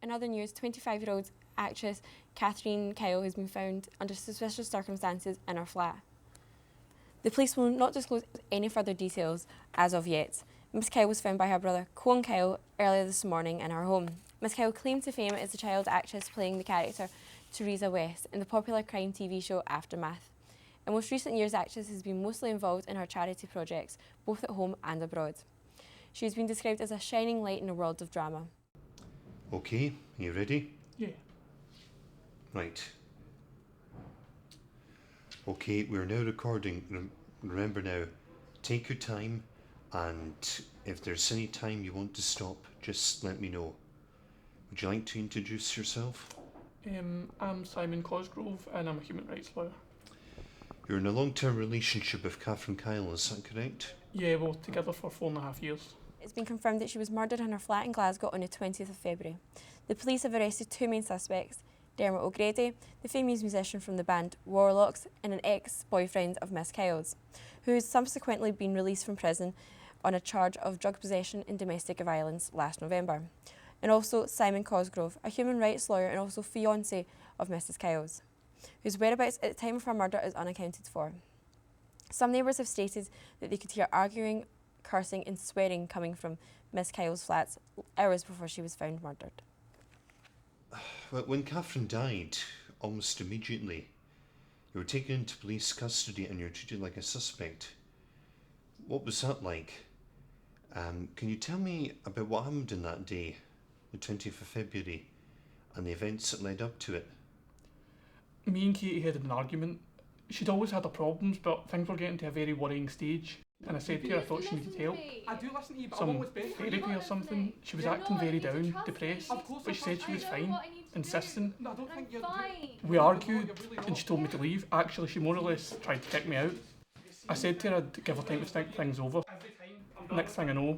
In other news, 25-year-old actress Catherine Kyle has been found under suspicious circumstances in her flat. The police will not disclose any further details as of yet. Miss Kyle was found by her brother, Colin Kyle, earlier this morning in her home. Miss Kyle claimed to fame as the child actress playing the character Teresa West in the popular crime TV show Aftermath. In most recent years, the actress has been mostly involved in her charity projects, both at home and abroad. She has been described as a shining light in the world of drama. Okay, are you ready? Yeah. Right. Okay, we're now recording. Remember now, take your time, and if there's any time you want to stop, just let me know. Would you like to introduce yourself? I'm Simon Cosgrove and I'm a human rights lawyer. You're in a long-term relationship with Catherine Kyle, is that correct? Yeah, we're together for 4.5 years. It's been confirmed that she was murdered in her flat in Glasgow on the 20th of February. The police have arrested two main suspects, Dermot O'Grady, the famous musician from the band Warlocks, and an ex-boyfriend of Miss Kyle's, who has subsequently been released from prison on a charge of drug possession and domestic violence last November. And also Simon Cosgrove, a human rights lawyer and also fiancé of Mrs. Kyle's, whose whereabouts at the time of her murder is unaccounted for. Some neighbours have stated that they could hear arguing, cursing and swearing coming from Miss Kyle's flats hours before she was found murdered. Well, when Catherine died, almost immediately, you were taken into police custody and you were treated like a suspect. What was that like? Can you tell me about what happened in that day, the 20th of February, and the events that led up to it? Me and Katie had an argument. She'd always had her problems, but things were getting to a very worrying stage. And I said to her I thought she needed help. I do listen to you, but Some I'm always better. therapy or something. She was acting very down, depressed, but she said she was fine, insisting. No, I don't think you're We argued and she told me to leave. Actually, she more or less tried to kick me out. I said to her I'd give her time to think things over. Next thing I know,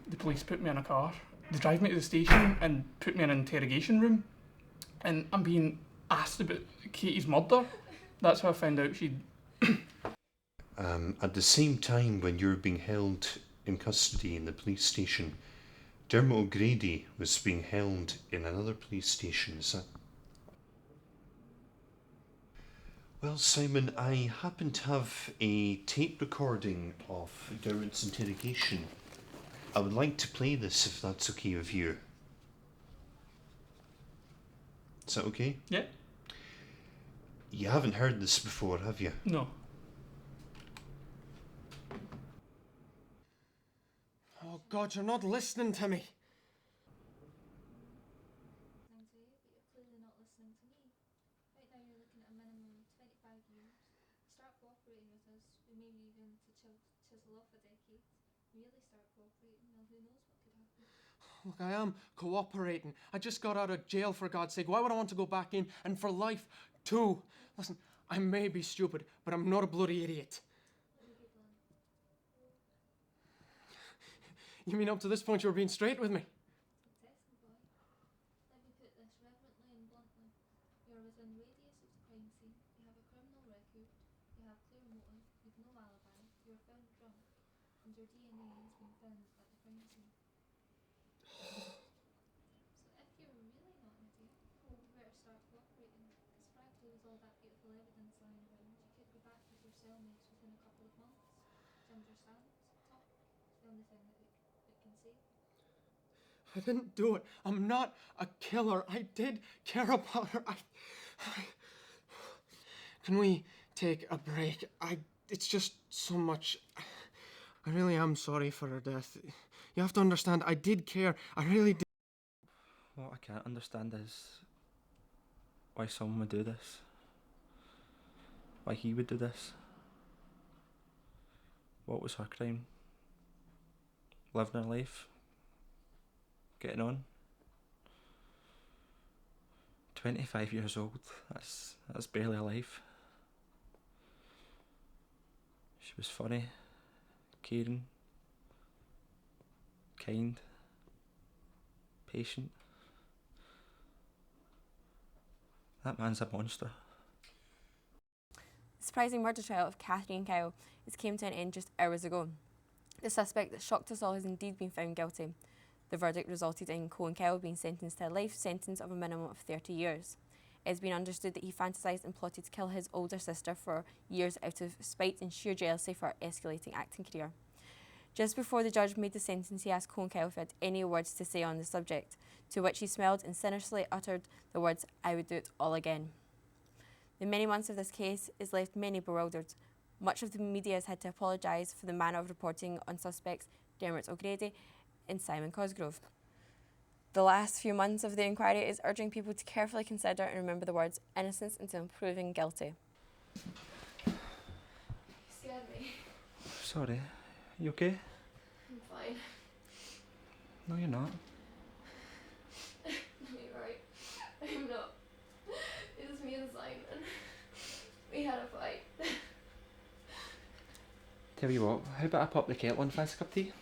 the police put me in a car. They drive me to the station and put me in an interrogation room. And I'm being asked about Katie's murder. That's how I found out she'd... At the same time when you were being held in custody in the police station, Dermot O'Grady was being held in another police station, is that? Well, Simon, I happen to have a tape recording of Dermot's interrogation. I would like to play this if that's okay with you. Is that okay? Yeah? You haven't heard this before, have you? No. Oh God, you're not listening to me. You're clearly not listening to me. Right now you're looking at a minimum of 25 years. Start cooperating with us. We may be even to chisel off a decade. Really start cooperating, well, who knows what could happen. Look, I am cooperating. I just got out of jail, for God's sake. Why would I want to go back in? And for life, too. Listen, I may be stupid, but I'm not a bloody idiot. You mean up to this point you were being straight with me? Testing boy. Let me put this reverently and bluntly. You're within radius of the crime scene. You have a criminal record. You have clear motive. You've no alibi. You were found drunk. And your DNA has been found at the crime scene. So if you're really not an idiot, you better start cooperating. Because frankly, with all that beautiful evidence lying around, you could be back with your cellmates within a couple of months. Do you understand? Talk. It's the only thing that we can say. I didn't do it. I'm not a killer. I did care about her. Can we take a break? It's just so much. I really am sorry for her death. You have to understand, I did care. I really did. What I can't understand is why someone would do this. Why he would do this. What was her crime? Living her life? Getting on? 25 years old, that's barely a life. She was funny, caring, kind, patient. That man's a monster. The surprising murder trial of Catherine Kyle has came to an end just hours ago. The suspect that shocked us all has indeed been found guilty. The verdict resulted in Cohen Kyle being sentenced to a life sentence of a minimum of 30 years. It has been understood that he fantasised and plotted to kill his older sister for years out of spite and sheer jealousy for her escalating acting career. Just before the judge made the sentence, he asked Cohen Kyle if he had any words to say on the subject, to which he smiled and sinisterly uttered the words, "I would do it all again." The many months of this case has left many bewildered. Much of the media has had to apologise for the manner of reporting on suspects Dermot O'Grady and Simon Cosgrove. The last few months of the inquiry is urging people to carefully consider and remember the words innocence until proven guilty. You scared me. Sorry. You okay? I'm fine. No, you're not. No, you're right. I'm not. It was me and Simon. We had a fight. Tell you what, how about I pop the kettle and fancy a cup of tea?